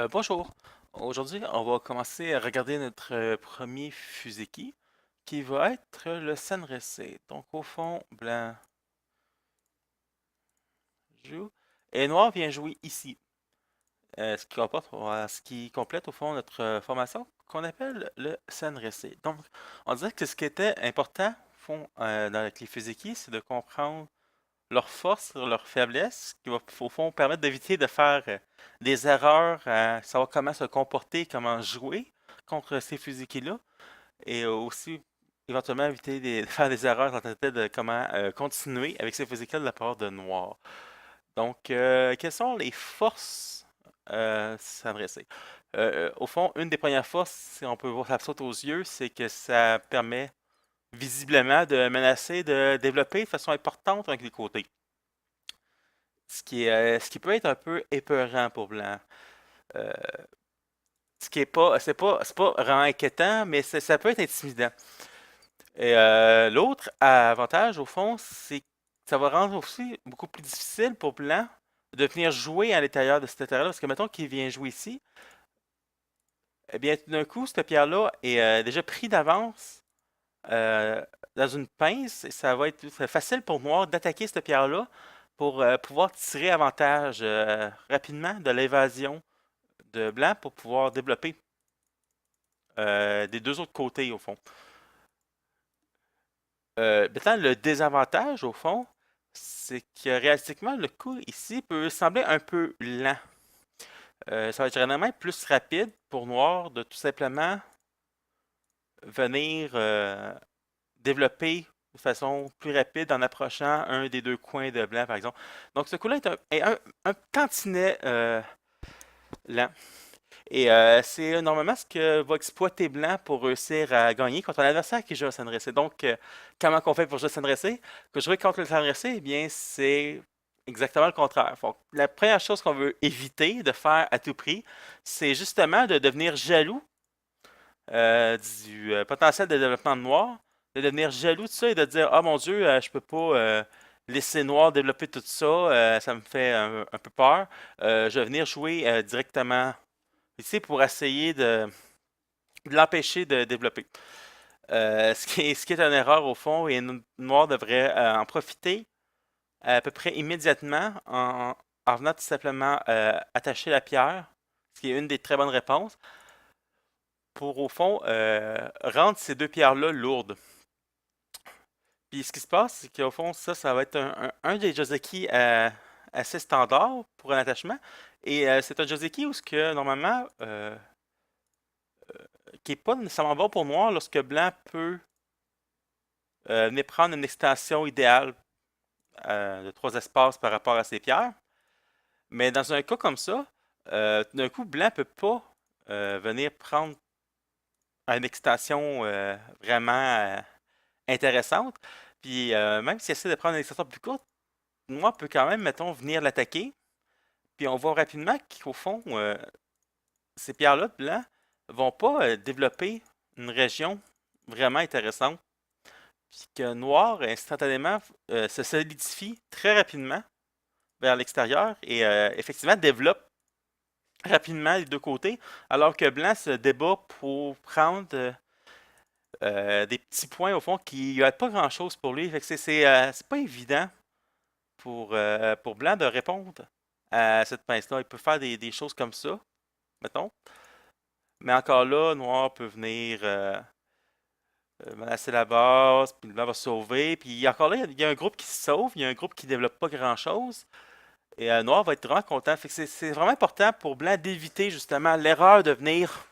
Bonjour. Aujourd'hui, on va commencer à regarder notre premier Fuseki, qui va être le Senrese. Donc, au fond, blanc joue et noir vient jouer ici. Ce qui complète au fond notre formation qu'on appelle le Senrese. Donc, on dirait que ce qui était important au fond, avec les Fuseki, c'est de comprendre leurs forces, leurs faiblesses, qui va au fond permettre d'éviter de faire des erreurs, savoir comment se comporter, comment jouer contre ces fusils-là, et aussi éventuellement éviter de faire des erreurs dans ta tête de comment continuer avec ces fusils-là de la part de Noir. Donc, quelles sont les forces s'adresser? Au fond, une des premières forces, si on peut voir ça saute aux yeux, c'est que ça permet visiblement de menacer de développer de façon importante avec les côtés. Ce qui peut être un peu épeurant pour Blanc. Euh, ce qui est pas, c'est pas vraiment inquiétant, mais ça peut être intimidant. Et l'autre avantage, au fond, c'est que ça va rendre aussi beaucoup plus difficile pour Blanc de venir jouer à l'intérieur de cet terrain-là. Parce que mettons qu'il vient jouer ici, eh bien, tout d'un coup, cette pierre-là est déjà pris d'avance euh, dans une pince. Et ça va être facile pour Noir d'attaquer cette pierre-là pour pouvoir tirer avantage rapidement de l'évasion de Blanc pour pouvoir développer des deux autres côtés, au fond. Maintenant, le désavantage, au fond, c'est que réalistiquement, le coup ici peut sembler un peu lent. Ça va être généralement plus rapide pour Noir de tout simplement venir développer de façon plus rapide en approchant un des deux coins de Blanc, par exemple. Donc, ce coup-là est un tantinet lent. Et c'est normalement ce que va exploiter Blanc pour réussir à gagner contre un adversaire qui joue à Sanressé. Donc, comment on fait pour jouer à Sanressé? Que jouer contre le Sanressé, eh bien, c'est exactement le contraire. Donc, la première chose qu'on veut éviter de faire à tout prix, c'est justement de devenir jaloux du potentiel de développement de Noir, de devenir jaloux de ça et de dire ah mon Dieu, je peux pas laisser Noir développer tout ça, ça me fait un peu peur. Je vais venir jouer directement ici pour essayer de l'empêcher de développer. Ce qui est une erreur au fond, et Noir devrait en profiter à peu près immédiatement en venant tout simplement attacher la pierre, ce qui est une des très bonnes réponses, pour au fond rendre ces deux pierres-là lourdes. Puis ce qui se passe, c'est qu'au fond, ça va être un des Joseki assez standard pour un attachement. Et c'est un Joseki où ce que normalement qui n'est pas nécessairement bon pour noir lorsque blanc peut venir prendre une extension idéale de trois espaces par rapport à ses pierres. Mais dans un cas comme ça, d'un coup, blanc ne peut pas venir prendre une extension vraiment intéressante. Puis même s'il essaie de prendre une extension plus courte, noir peut quand même, mettons, venir l'attaquer. Puis on voit rapidement qu'au fond, ces pierres-là de blanc vont pas développer une région vraiment intéressante. Puis que noir, instantanément, se solidifie très rapidement vers l'extérieur et effectivement développe rapidement les deux côtés, alors que blanc se débat pour prendre des petits points au fond qui n'aident pas grand-chose pour lui. Fait que c'est pas évident pour blanc de répondre à cette pince-là. Il peut faire des choses comme ça, mettons. Mais encore là, noir peut venir menacer la base, puis le blanc va se sauver. Puis encore là, il y a un groupe qui se sauve, il y a un groupe qui développe pas grand-chose. Et Noir va être vraiment content. Fait que c'est vraiment important pour Blanc d'éviter justement l'erreur de venir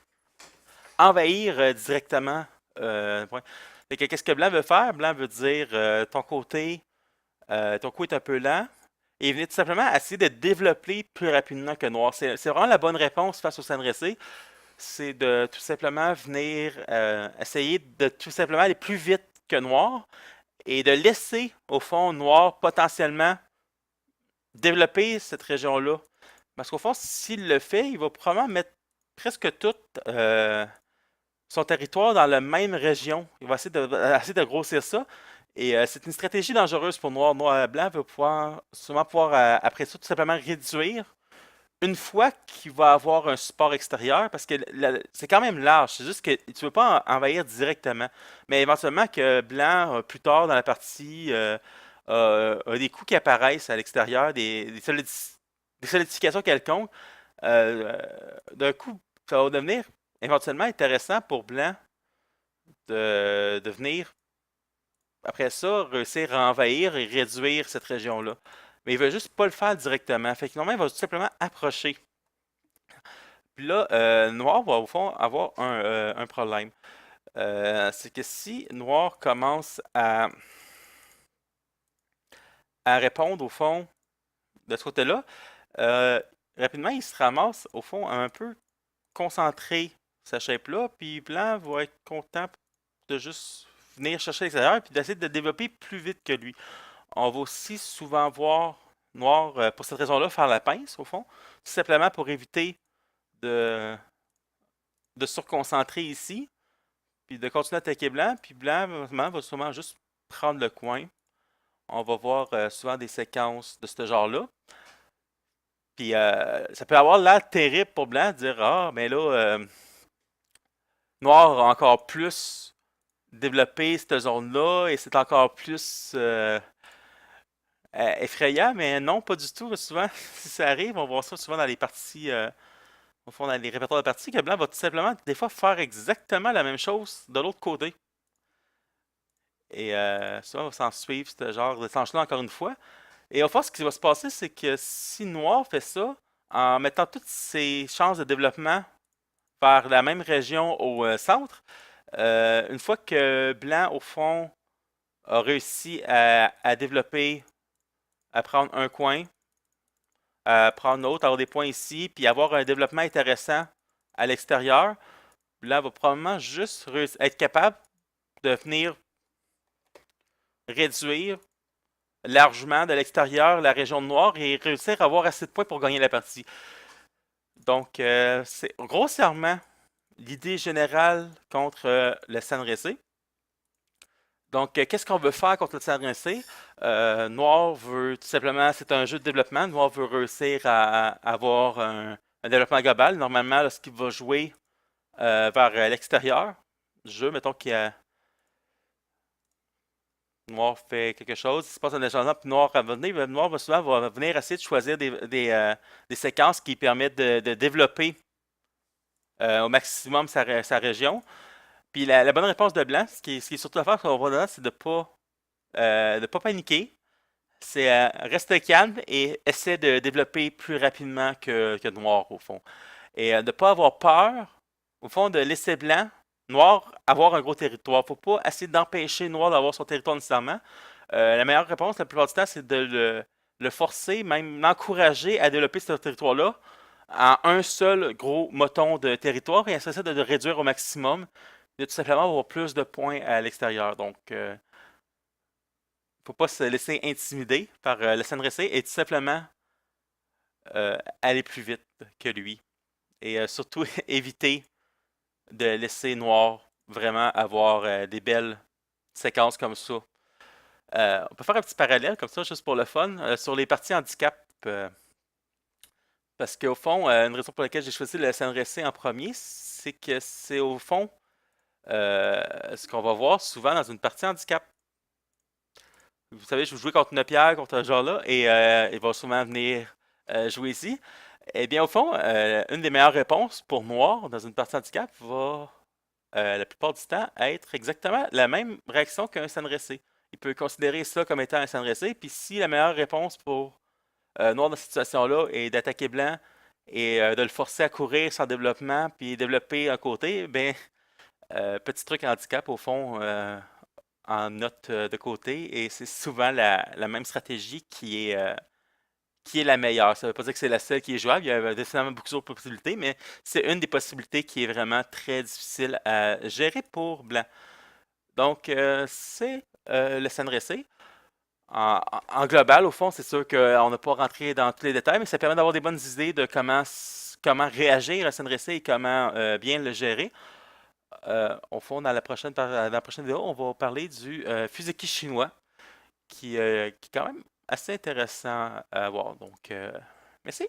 envahir directement le point. Fait que qu'est-ce que Blanc veut faire? Blanc veut dire ton coup est un peu lent. Et il venait tout simplement essayer de développer plus rapidement que Noir. C'est vraiment la bonne réponse face au Sanressé. C'est de tout simplement venir essayer de tout simplement aller plus vite que Noir et de laisser au fond Noir potentiellement développer cette région-là. Parce qu'au fond, s'il le fait, il va probablement mettre presque tout son territoire dans la même région. Il va essayer de grossir ça. Et c'est une stratégie dangereuse pour Noir. Noir et Blanc va pouvoir, sûrement pouvoir, après ça, tout simplement réduire une fois qu'il va avoir un support extérieur, parce que c'est quand même large, c'est juste que tu ne veux pas envahir directement, mais éventuellement que blanc, plus tard dans la partie, a des coups qui apparaissent à l'extérieur, des solidifications quelconques, euh, d'un coup, ça va devenir éventuellement intéressant pour blanc de venir, après ça, réussir à envahir et réduire cette région-là. Mais il veut juste pas le faire directement. Fait que normalement, il va tout simplement approcher. Puis là, Noir va au fond avoir un problème. C'est que si Noir commence à répondre au fond de ce côté-là, euh, rapidement il se ramasse au fond un peu concentré sa shape-là, puis Blanc va être content de juste venir chercher à l'extérieur puis d'essayer de développer plus vite que lui. On va aussi souvent voir Noir, pour cette raison-là, faire la pince au fond, tout simplement pour éviter de, de se reconcentrer ici, puis de continuer à attaquer Blanc, puis Blanc va sûrement juste prendre le coin. On va voir souvent des séquences de ce genre-là. Puis ça peut avoir l'air terrible pour Blanc de dire ah, mais là, Noir a encore plus développé cette zone-là et c'est encore plus effrayant, mais non, pas du tout. Souvent, si ça arrive, on voit ça souvent dans les parties, au fond, dans les répertoires de parties, que Blanc va tout simplement, des fois, faire exactement la même chose de l'autre côté. Et souvent, on va s'en suivre ce genre de d'échange-là encore une fois. Et au fond, ce qui va se passer, c'est que si Noir fait ça, en mettant toutes ses chances de développement vers la même région au centre, une fois que Blanc, au fond, a réussi à développer, à prendre un coin, à prendre l'autre, avoir des points ici, puis avoir un développement intéressant à l'extérieur, Blanc va probablement juste être capable de venir réduire largement de l'extérieur la région de noir et réussir à avoir assez de points pour gagner la partie. Donc, c'est grossièrement l'idée générale contre le Sanressé. Donc, qu'est-ce qu'on veut faire contre le Sanressé? Noir veut tout simplement, c'est un jeu de développement. Noir veut réussir à avoir un développement global. Normalement, lorsqu'il va jouer vers l'extérieur du jeu, mettons qu'il y a Noir fait quelque chose, il se passe un échangement, puis Noir va venir, Noir va souvent va venir essayer de choisir des séquences qui permettent de développer au maximum sa région. Puis la bonne réponse de Blanc, ce qui est surtout à faire sur le c'est de pas paniquer. C'est rester calme et essayer de développer plus rapidement que Noir, au fond. Et de ne pas avoir peur, au fond, de laisser Blanc, Noir, avoir un gros territoire. Faut pas essayer d'empêcher Noir d'avoir son territoire nécessairement. La meilleure réponse, la plupart du temps, c'est de le forcer, même l'encourager à développer ce territoire-là en un seul gros moton de territoire et essayer de le réduire au maximum, de tout simplement avoir plus de points à l'extérieur. Donc, faut pas se laisser intimider par le SNRC et tout simplement aller plus vite que lui. Et surtout éviter de laisser Noir vraiment avoir des belles séquences comme ça. On peut faire un petit parallèle comme ça, juste pour le fun, sur les parties handicap. Parce qu'au fond, une raison pour laquelle j'ai choisi le SNRC en premier, c'est que c'est au fond ce qu'on va voir souvent dans une partie handicap. Vous savez, je vous jouez contre une pierre, contre un genre-là, et il va souvent venir jouer ici. Eh bien, au fond, une des meilleures réponses pour Noir dans une partie handicap va, la plupart du temps, être exactement la même réaction qu'un Sanressé. Il peut considérer ça comme étant un Sanressé, puis si la meilleure réponse pour Noir dans cette situation-là est d'attaquer Blanc et de le forcer à courir sans développement, puis développer un côté, ben, petit truc handicap, au fond, en note de côté, et c'est souvent la même stratégie qui est la meilleure. Ça ne veut pas dire que c'est la seule qui est jouable, il y a définitivement beaucoup d'autres possibilités, mais c'est une des possibilités qui est vraiment très difficile à gérer pour Blanc. Donc, c'est le Sanressé. En global, au fond, c'est sûr qu'on n'a pas rentré dans tous les détails, mais ça permet d'avoir des bonnes idées de comment réagir à Sanressé et comment bien le gérer. Au fond, dans la prochaine vidéo, on va parler du Fuseki chinois, qui est quand même assez intéressant à voir. Donc, merci.